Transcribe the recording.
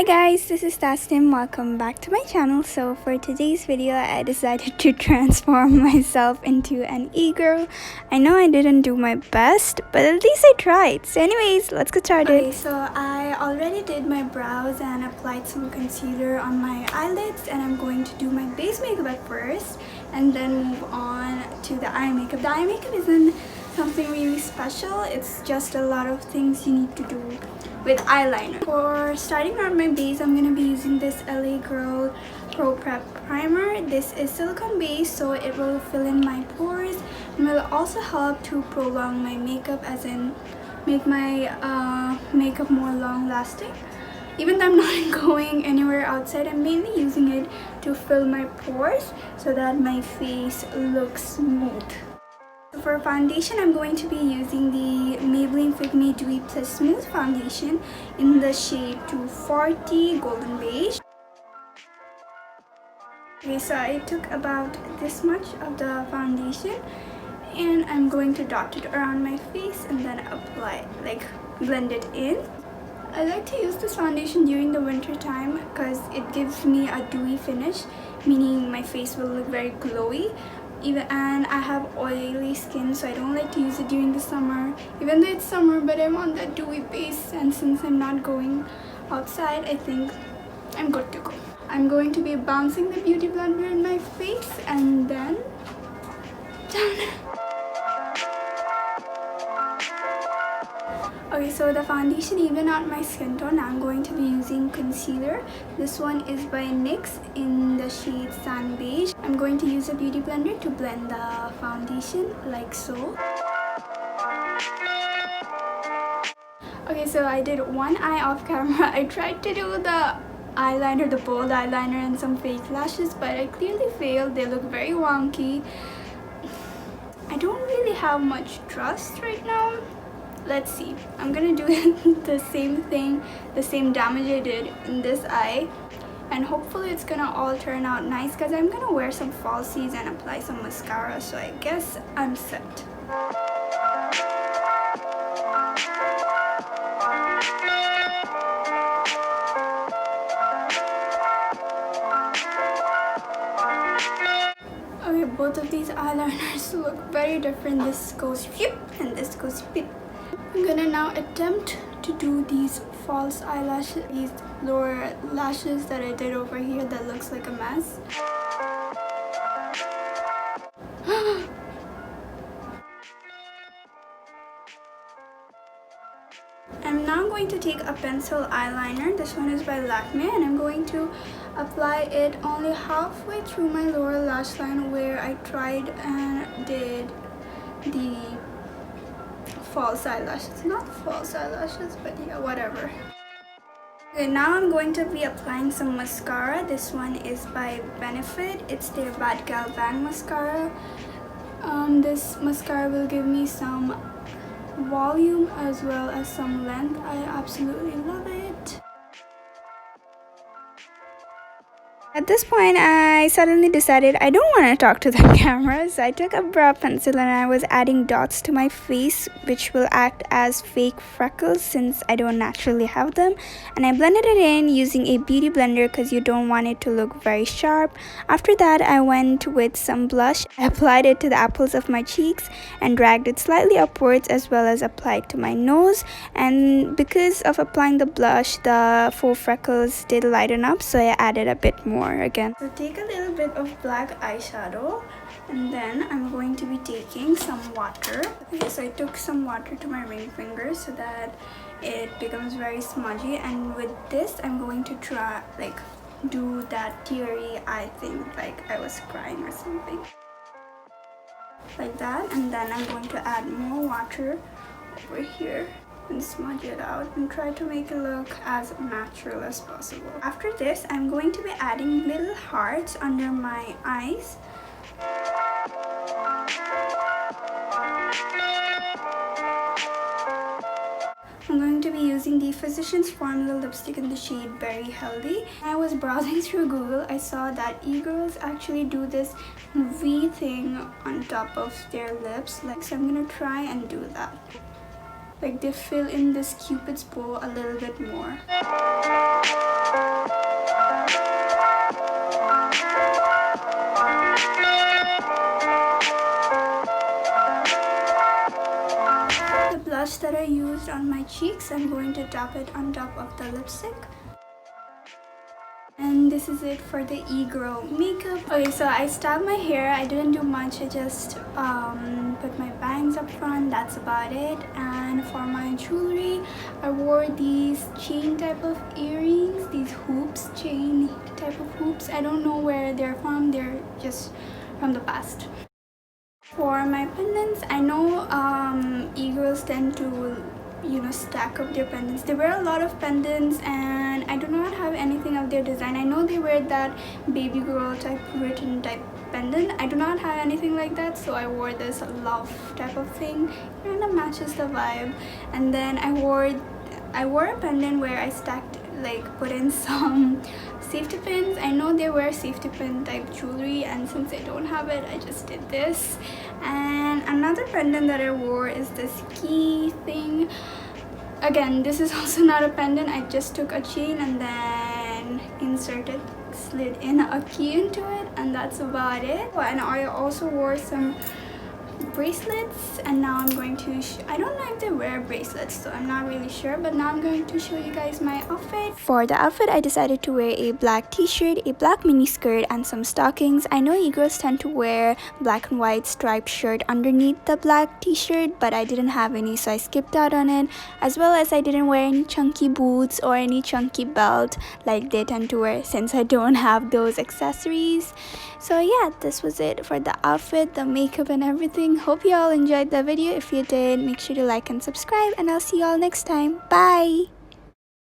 Hi guys, this is Tasnim. Welcome back to my channel. So for today's video, I decided to transform myself into an e-girl. I know I didn't do my best, but at least I tried. So anyways, let's get started. Okay, so I already did my brows and applied some concealer on my eyelids, and I'm going to do my base makeup at first and then move on to the eye makeup. The eye makeup isn't something really special. It's just a lot of things you need to do with eyeliner. For starting out my base, I'm gonna be using this LA Girl Pro Prep Primer. This is silicone based, so it will fill in my pores and will also help to prolong my makeup, as in make my makeup more long lasting. Even though I'm not going anywhere outside, I'm mainly using it to fill my pores so that my face looks smooth. For foundation, I'm going to be using the Maybelline Fit Me Dewy Plus Smooth Foundation in the shade 240 Golden Beige. Okay, so I took about this much of the foundation and I'm going to dot it around my face and then apply, like blend it in. I like to use this foundation during the winter time because it gives me a dewy finish, meaning my face will look very glowy. And I have oily skin, so I don't like to use it during the summer, even though it's summer, but I want that dewy base, and since I'm not going outside, I think I'm good to go. I'm going to be bouncing the beauty blender in my face and then done. Okay, so the foundation evened out my skin tone. Now I'm going to be using concealer. This one is by NYX in the shade Sand Beige. I'm going to use a beauty blender to blend the foundation like so. Okay, so I did one eye off camera. I tried to do the eyeliner, the bold eyeliner and some fake lashes, but I clearly failed. They look very wonky. I don't really have much trust right now. Let's see. I'm gonna do the same thing, the same damage I did in this eye, and hopefully it's gonna all turn out nice because I'm gonna wear some falsies and apply some mascara, so I guess I'm set. Okay, both of these eyeliners look very different. This goes phew and this goes phew. I'm gonna now attempt to do these false eyelashes, these lower lashes that I did over here that looks like a mess. I'm now going to take a pencil eyeliner. This one is by Lakme, and I'm going to apply it only halfway through my lower lash line where I tried and did the false eyelashes. Not false eyelashes, but yeah, whatever. Okay, now I'm going to be applying some mascara. This one is by Benefit. It's their Bad Gal Bang mascara. This mascara will give me some volume as well as some length. I absolutely love it. At this point, I suddenly decided I don't want to talk to the camera, so I took a brow pencil and I was adding dots to my face, which will act as fake freckles since I don't naturally have them. And I blended it in using a beauty blender because you don't want it to look very sharp. After that, I went with some blush. I applied it to the apples of my cheeks and dragged it slightly upwards, as well as applied to my nose. And because of applying the blush, the faux freckles did lighten up, so I added a bit more again. So take a little bit of black eyeshadow and then I'm going to be taking some water. Okay, so I took some water to my ring finger so that it becomes very smudgy, and with this I'm going to try do that teary eye thing, like I was crying or something like that. And then I'm going to add more water over here and smudge it out and try to make it look as natural as possible. After this, I'm going to be adding little hearts under my eyes. I'm going to be using the Physicians Formula lipstick in the shade Berry Healthy. When I was browsing through Google, I saw that e-girls actually do this V thing on top of their lips, so I'm gonna try and do that. like they fill in this cupid's bow a little bit more. The blush that I used on my cheeks, I'm going to dab it on top of the lipstick. And this is it for the e-girl makeup. Okay, so I styled my hair. I didn't do much. I just put my bangs up front. That's about it. And for my jewelry, I wore these chain type of earrings, these hoops, chain type of hoops. I don't know where they're from. They're just from the past. For my pendants, I know e-girls tend to, you know, stack up their pendants. They wear a lot of pendants and I do not have anything of their design. I know they wear that baby girl type written type pendant. I do not have anything like that, so I wore this love type of thing. It kind of matches the vibe. And then I wore a pendant where I stacked, like, put in some safety pins. I know they wear safety pin type jewelry, and since I don't have it, I just did this. And another pendant that I wore is this key thing. Again, this is also not a pendant. I just took a chain and then slid in a key into it, and that's about it. And I also wore some bracelets, and now I'm going to I don't know if they wear bracelets, so I'm not really sure, but now I'm going to show you guys my outfit. For the outfit, I decided to wear a black t-shirt, a black mini skirt, and some stockings. I know e-girls tend to wear black and white striped shirt underneath the black t-shirt, but I didn't have any, so I skipped out on it, as well as I didn't wear any chunky boots or any chunky belt like they tend to wear, since I don't have those accessories. So yeah, this was it for the outfit, the makeup, and everything. Hope you all enjoyed the video. If you did, make sure to like and subscribe, and I'll see you all next time. Bye!